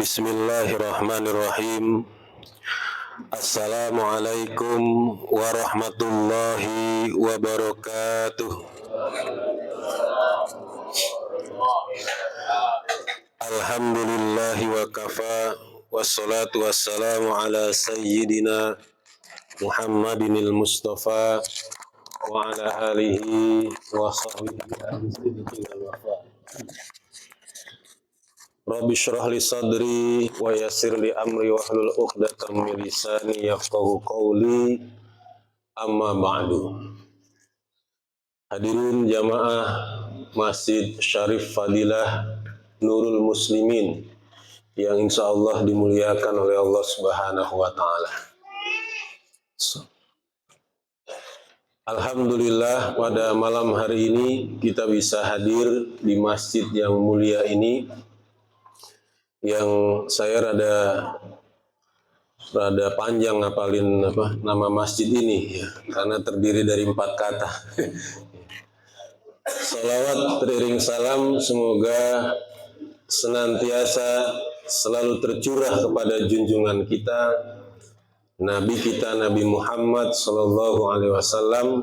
Bismillahirrahmanirrahim. Assalamualaikum warahmatullahi wabarakatuh. Alhamdulillahi wa kafa, wassalatu wassalamu ala sayyidina Muhammadinil Mustafa wa ala alihi wa sahbihi wa Rabbi shrah li sadri wa yassir li amri wahlul 'uqdatam min lisani yafqahu qawli, amma ba'du. Hadirin jamaah Masjid Syarif Fadilah Nurul Muslimin yang insyaallah dimuliakan oleh Allah Subhanahu wa taala. Alhamdulillah, pada malam hari ini kita bisa hadir di masjid yang mulia ini, yang saya rada panjang ngapalin nama masjid ini ya, karena terdiri dari 4 kata. Salawat teriring salam semoga senantiasa selalu tercurah kepada junjungan kita, Nabi kita Nabi Muhammad sallallahu alaihi wasallam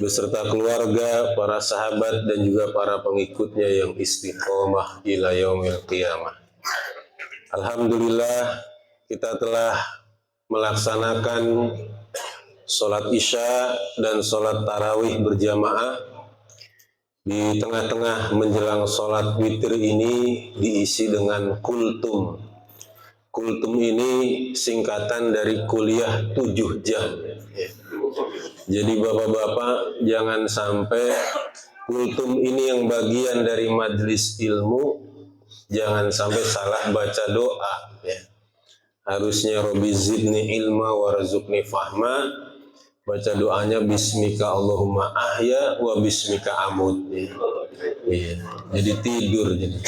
beserta keluarga, para sahabat dan juga para pengikutnya yang istiqomah ila yaumil qiyamah. Alhamdulillah, kita telah melaksanakan sholat isya dan sholat tarawih berjamaah. Di tengah-tengah menjelang sholat witir ini diisi dengan kultum. Kultum ini singkatan dari kuliah 7 jam. Jadi bapak-bapak jangan sampai kultum ini yang bagian dari majelis ilmu, jangan sampai salah baca doa ya. Harusnya Rabbi zidni ilma warzuqni fahma. Baca doanya bismika Allahumma ahya wa bismika amut ya. Iya. Jadi tidur jadi.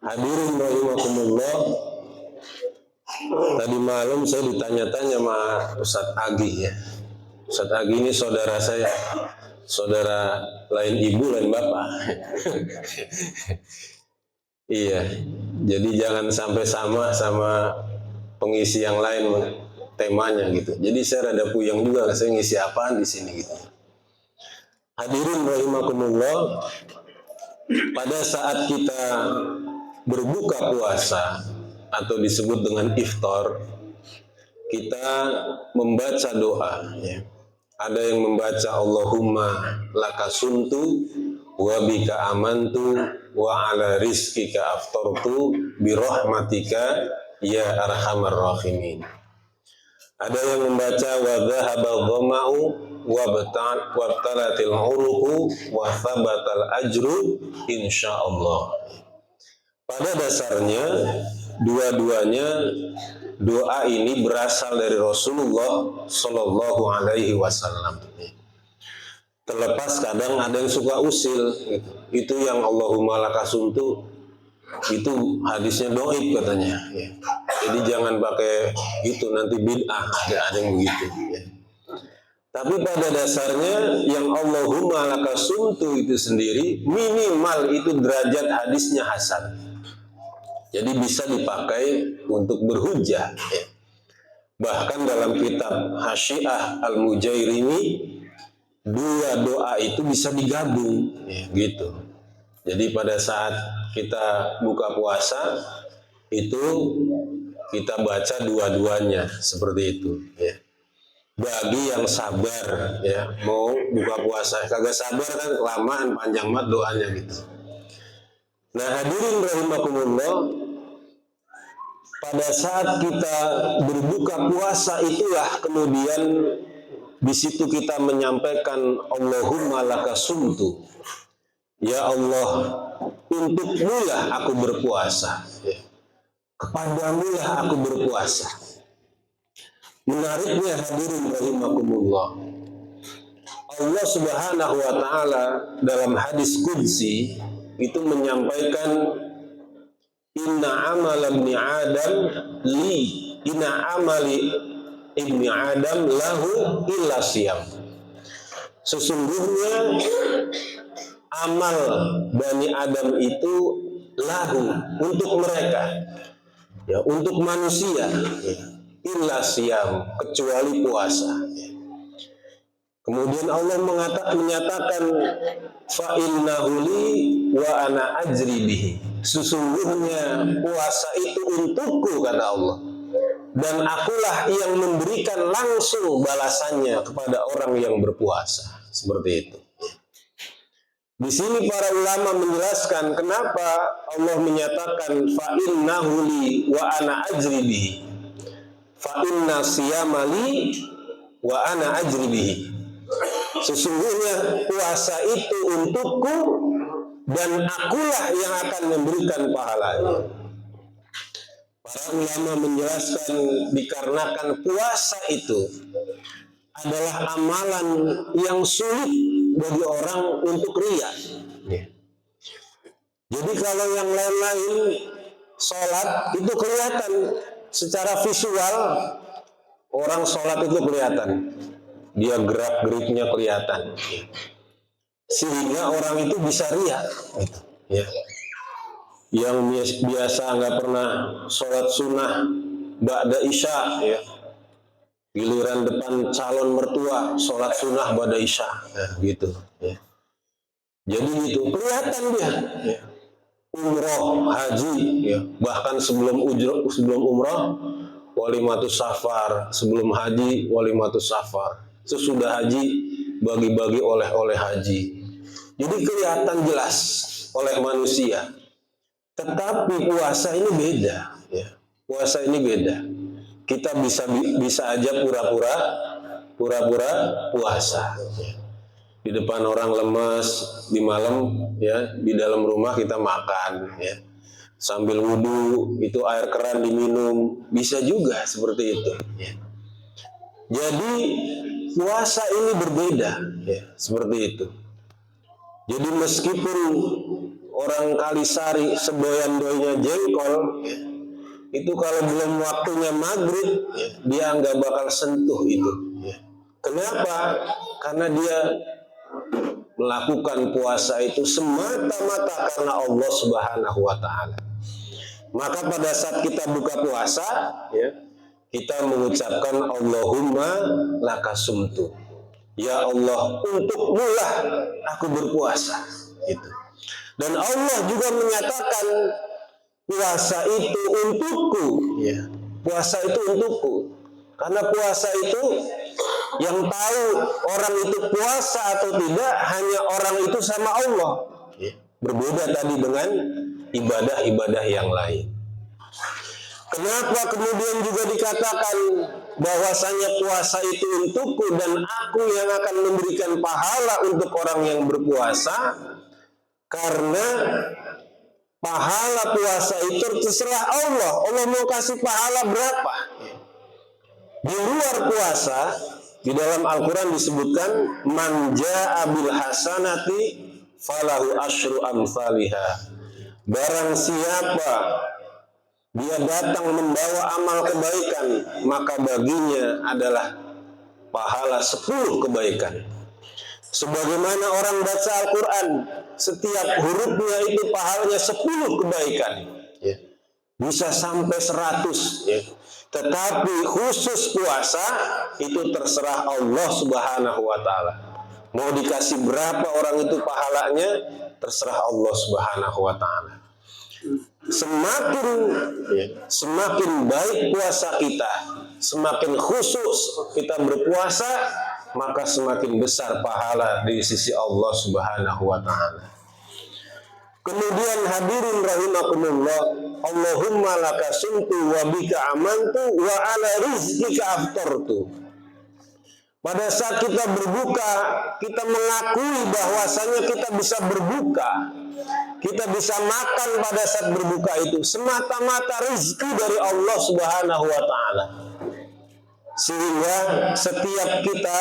Hadirin rahimakumullah. Tadi malam saya ditanya-tanya sama Ustadz Agi ya. Ustadz Agi ini saudara saya. Saudara lain ibu, lain bapak. Iya, jadi jangan sampai sama pengisi yang lain temanya gitu. Jadi saya rada puyeng juga, saya ngisi apaan di sini gitu. Hadirin rahimakumullah, pada saat kita berbuka puasa atau disebut dengan iftar, kita membaca doa ya. Ada yang membaca Allahumma lakasuntu wa bika amantu wa ala rizkika aftartu birahmatika ya arhamar rahimin. Ada yang membaca wa dhahabal dhama'u wa batalatil uruqu wa thabatal ajru insyaallah. Pada dasarnya dua-duanya doa ini berasal dari Rasulullah Sallallahu Alaihi Wasallam. Terlepas kadang ada yang suka usil, gitu. Itu yang Allahumma lakasuntu itu hadisnya doib katanya. Ya. Jadi jangan pakai itu, nanti bid'ah, ada yang begitu. Ya. Tapi pada dasarnya yang Allahumma lakasuntu itu sendiri minimal itu derajat hadisnya hasan. Jadi bisa dipakai untuk berhujjah. Ya. Bahkan dalam kitab Hasyiah Al-Mujairimi, 2 doa itu bisa digabung. Ya, gitu. Jadi pada saat kita buka puasa, itu kita baca dua-duanya. Seperti itu. Ya. Bagi yang sabar, ya, mau buka puasa. Kagak sabar kan kelamaan, panjang banget doanya gitu. Nah hadirin rahimakumullah, pada saat kita berbuka puasa itulah kemudian di situ kita menyampaikan Allahumma lakasumtu. Ya Allah, untukmu lah aku berpuasa. Kepadamu lah aku berpuasa. Menariknya hadirin rahimakumullah, Allah Subhanahu wa taala dalam hadis qudsi itu menyampaikan inna amal ibni Adam li, inna amali ibni Adam lahu illa siyam. Sesungguhnya amal Bani Adam itu lahu, untuk mereka, ya, untuk manusia, ya, illa siyam, kecuali puasa. Kemudian Allah menyatakan fa innahu li wa ana ajri bihi, sesungguhnya puasa itu untukku, kata Allah, dan akulah yang memberikan langsung balasannya kepada orang yang berpuasa. Seperti itu. Di sini para ulama menjelaskan kenapa Allah menyatakan fa innahu li wa ana ajri bihi. Fa inna siyama li wa ana ajri bihi. Sesungguhnya puasa itu untukku dan akulah yang akan memberikan pahalanya. Para ulama menjelaskan dikarenakan puasa itu adalah amalan yang sulit bagi orang untuk riya. Jadi kalau yang lain-lain sholat itu kelihatan secara visual, orang sholat itu kelihatan, dia gerak-geriknya kelihatan, sehingga orang itu bisa riya, gitu, ya. Yang biasa nggak pernah sholat sunnah ba'da isya, ya, giliran depan calon mertua sholat sunnah ba'da isya, ya, gitu, ya. Jadi itu kelihatan dia, ya. Umroh, haji, ya, bahkan sebelum umroh walimatus safar, sebelum haji walimatus safar, sesudah haji bagi-bagi oleh-oleh haji. Jadi kelihatan jelas oleh manusia. Tetapi puasa ini beda, ya. Puasa ini beda. Kita bisa aja pura-pura puasa, ya. Di depan orang lemas, di malam, ya, di dalam rumah kita makan, ya, sambil wudhu, itu air keran diminum, bisa juga seperti itu, ya. Jadi puasa ini berbeda, ya, seperti itu. Jadi meskipun orang Kalisari sedoyan-doyanya jengkol, ya, itu kalau belum waktunya maghrib, ya, dia nggak bakal sentuh itu, ya. Kenapa? Karena dia melakukan puasa itu semata-mata karena Allah Subhanahu wa Ta'ala. Maka pada saat kita buka puasa, ya, kita mengucapkan Allahumma lakasumtu, ya Allah, untukmu lah aku berpuasa, gitu. Dan Allah juga menyatakan puasa itu untukku, ya. Puasa itu untukku. Karena puasa itu yang tahu orang itu puasa atau tidak hanya orang itu sama Allah. Berbeda tadi dengan ibadah-ibadah yang lain. Kenapa kemudian juga dikatakan bahwasanya puasa itu untukku dan aku yang akan memberikan pahala untuk orang yang berpuasa? Karena pahala puasa itu terserah Allah. Allah mau kasih pahala berapa? Di luar puasa, di dalam Al-Quran disebutkan man ja'a bil hasanati falahu asyru amsalihha. Barang siapa dia datang membawa amal kebaikan, maka baginya adalah pahala 10 kebaikan. Sebagaimana orang baca Al-Quran, setiap hurufnya itu pahalanya 10 kebaikan, ya. Bisa sampai 100, ya. Tetapi khusus puasa itu terserah Allah Subhanahu wa Ta'ala. Mau dikasih berapa orang itu pahalanya, terserah Allah Subhanahu wa Ta'ala. Semakin baik puasa kita, semakin khusus kita berpuasa, maka semakin besar pahala di sisi Allah Subhanahu wa Ta'ala. Kemudian hadirin rahimakumullah, Allahumma laka sumtu wa bika amantu wa ala rizqika aftartu. Pada saat kita berbuka, kita mengakui bahwasanya kita bisa berbuka, kita bisa makan pada saat berbuka itu semata-mata rezeki dari Allah Subhanahu wa Ta'ala. Sehingga setiap kita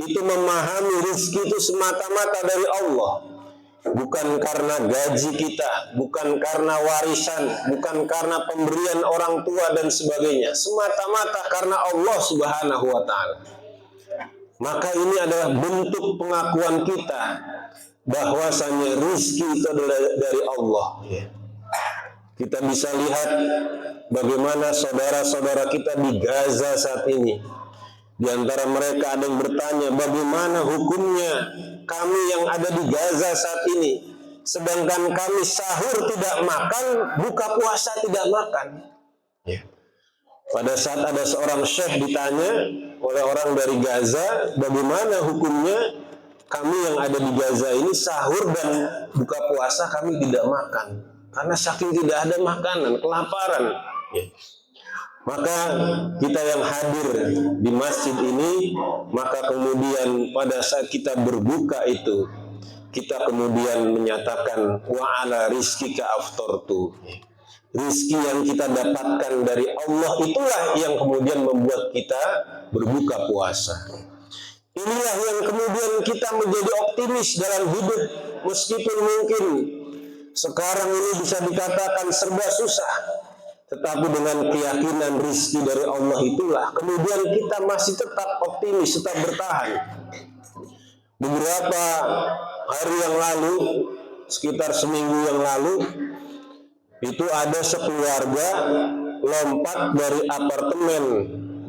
itu memahami rezeki itu semata-mata dari Allah. Bukan karena gaji kita, bukan karena warisan, bukan karena pemberian orang tua dan sebagainya. Semata-mata karena Allah Subhanahu wa Ta'ala. Maka ini adalah bentuk pengakuan kita bahwasanya rizki itu adalah dari Allah, ya. Kita bisa lihat bagaimana saudara-saudara kita di Gaza saat ini. Di antara mereka ada yang bertanya, bagaimana hukumnya kami yang ada di Gaza saat ini, sedangkan kami sahur tidak makan, buka puasa tidak makan. Ya. Pada saat ada seorang syekh ditanya oleh orang dari Gaza, bagaimana hukumnya kami yang ada di Gaza ini sahur dan buka puasa kami tidak makan, karena saking tidak ada makanan, kelaparan. Ya. Maka kita yang hadir di masjid ini, maka kemudian pada saat kita berbuka itu, kita kemudian menyatakan wa ala rizkika aftartu. Rizki yang kita dapatkan dari Allah itulah yang kemudian membuat kita berbuka puasa. Inilah yang kemudian kita menjadi optimis dalam hidup, meskipun mungkin sekarang ini bisa dikatakan serba susah, tetapi dengan keyakinan rizki dari Allah itulah kemudian kita masih tetap optimis, tetap bertahan. Beberapa hari yang lalu, sekitar seminggu yang lalu, itu ada sekeluarga lompat dari apartemen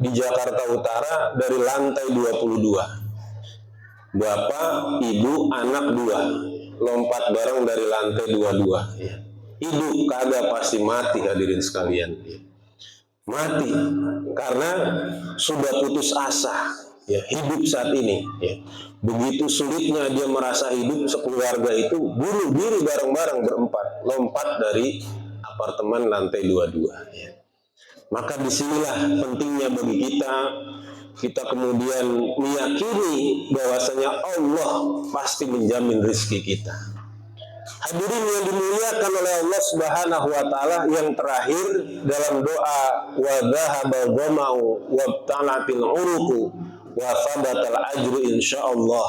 di Jakarta Utara dari lantai 22. Bapak, ibu, anak 2 lompat bareng dari lantai 22. Hidup kagak pasti mati, hadirin sekalian. Mati karena sudah putus asa, ya, hidup saat ini. Ya. Begitu sulitnya dia merasa hidup, sekeluarga itu bunuh diri bareng-bareng berempat, lompat dari apartemen lantai 22. Ya. Maka disinilah pentingnya bagi kita kemudian meyakini bahwasanya Allah pasti menjamin rezeki kita. Hadirin yang dimuliakan oleh Allah Subhanahu wa taala, yang terakhir dalam doa wa dzahaba dhama'u wabtalatil uruqu wa sabatal ajru insyaallah.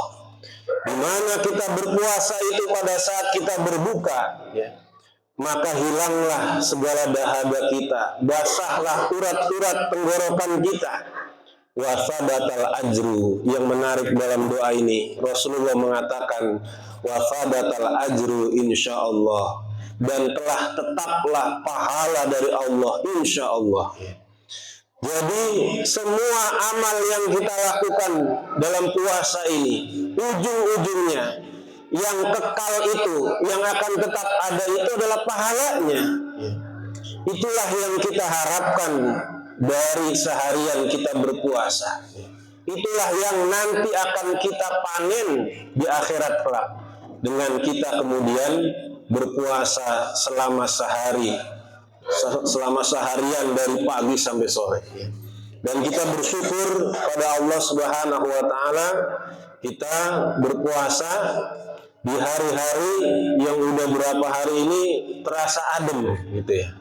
Di mana kita berpuasa itu pada saat kita berbuka, ya, maka hilanglah segala dahaga kita, basahlah urat-urat tenggorokan kita. Wa sabatal ajru, yang menarik dalam doa ini Rasulullah mengatakan wa sabatal ajru insyaallah, dan telah tetaplah pahala dari Allah insyaallah. Jadi semua amal yang kita lakukan dalam puasa ini, ujung-ujungnya yang kekal itu, yang akan tetap ada itu adalah pahalanya. Itulah yang kita harapkan dari seharian kita berpuasa. Itulah yang nanti akan kita panen di akhirat kelak, dengan kita kemudian berpuasa selama seharian dari pagi sampai sore. Dan kita bersyukur pada Allah Subhanahu wa taala, kita berpuasa di hari-hari yang udah berapa hari ini terasa adem gitu ya.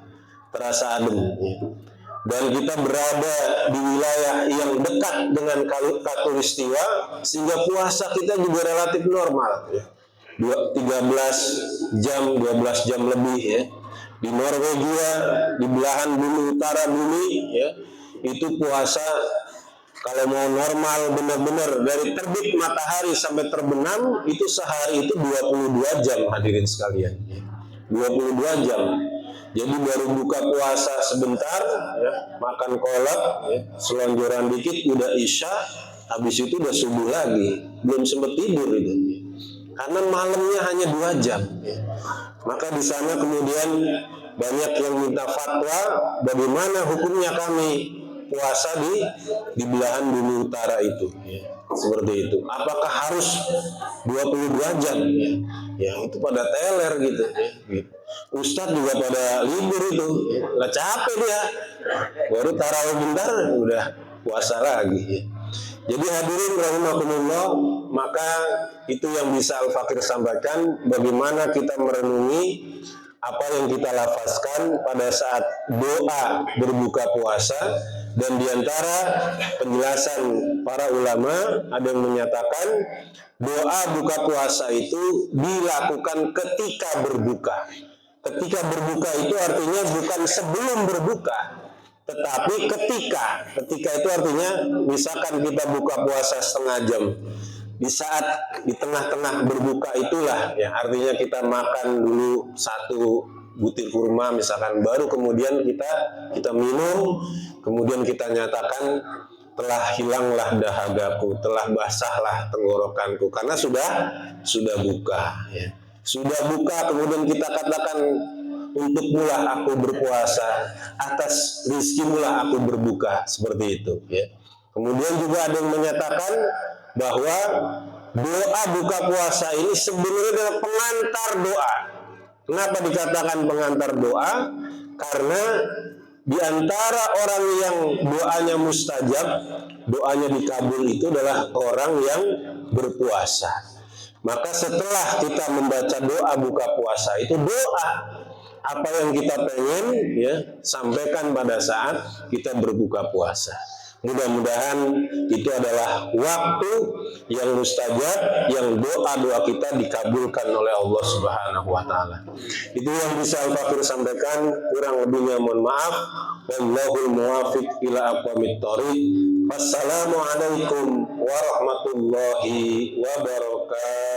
Terasa adem. Dan kita berada di wilayah yang dekat dengan khatulistiwa, sehingga puasa kita juga relatif normal ya. 13 jam, 12 jam lebih ya. Di Norwegia, di belahan bumi utara bumi ya, itu puasa kalau mau normal benar-benar dari terbit matahari sampai terbenam itu sehari itu 22 jam, hadirin sekalian. 22 jam. Jadi baru buka puasa sebentar ya, makan kolak ya, selonjoran dikit udah isya, habis itu udah subuh lagi, belum sempat tidur itu. Karena malamnya hanya 2 jam. Ya. Maka di sana kemudian banyak yang minta fatwa bagaimana hukumnya kami puasa di belahan bumi utara itu. Ya. Seperti itu. Apakah harus 22 jam? Ya, ya itu pada teler gitu. Ya. Gitu. Ustadz juga pada libur itu, nggak capek dia, baru tarawih bentar udah puasa lagi. Ya. Jadi hadirin rahimakumullah, maka itu yang bisa Al-Fakir sampaikan, bagaimana kita merenungi apa yang kita lafazkan pada saat doa berbuka puasa. Dan diantara penjelasan para ulama ada yang menyatakan doa buka puasa itu dilakukan ketika berbuka. Ketika berbuka itu artinya bukan sebelum berbuka, tetapi ketika itu artinya misalkan kita buka puasa setengah jam, di saat di tengah-tengah berbuka itulah ya artinya kita makan dulu 1 butir kurma misalkan, baru kemudian kita minum, kemudian kita nyatakan telah hilanglah dahagaku, telah basahlah tenggorokanku, karena sudah buka, ya. Sudah buka, kemudian kita katakan, untukmulah aku berpuasa, atas rizkimulah aku berbuka, seperti itu, ya. Kemudian juga ada yang menyatakan bahwa doa buka puasa ini sebenarnya adalah pengantar doa. Kenapa dikatakan pengantar doa? Karena di antara orang yang doanya mustajab, doanya dikabul itu adalah orang yang berpuasa. Maka setelah kita membaca doa buka puasa itu, doa apa yang kita pengen, ya, sampaikan pada saat kita berbuka puasa. Mudah-mudahan itu adalah waktu yang mustajab, yang doa-doa kita dikabulkan oleh Allah Subhanahu wa taala. Itu yang bisa Al-Fakir sampaikan, kurang lebihnya mohon maaf. Wallahul muwafiq ila aqwamit thoriq. Wassalamualaikum warahmatullahi wabarakatuh.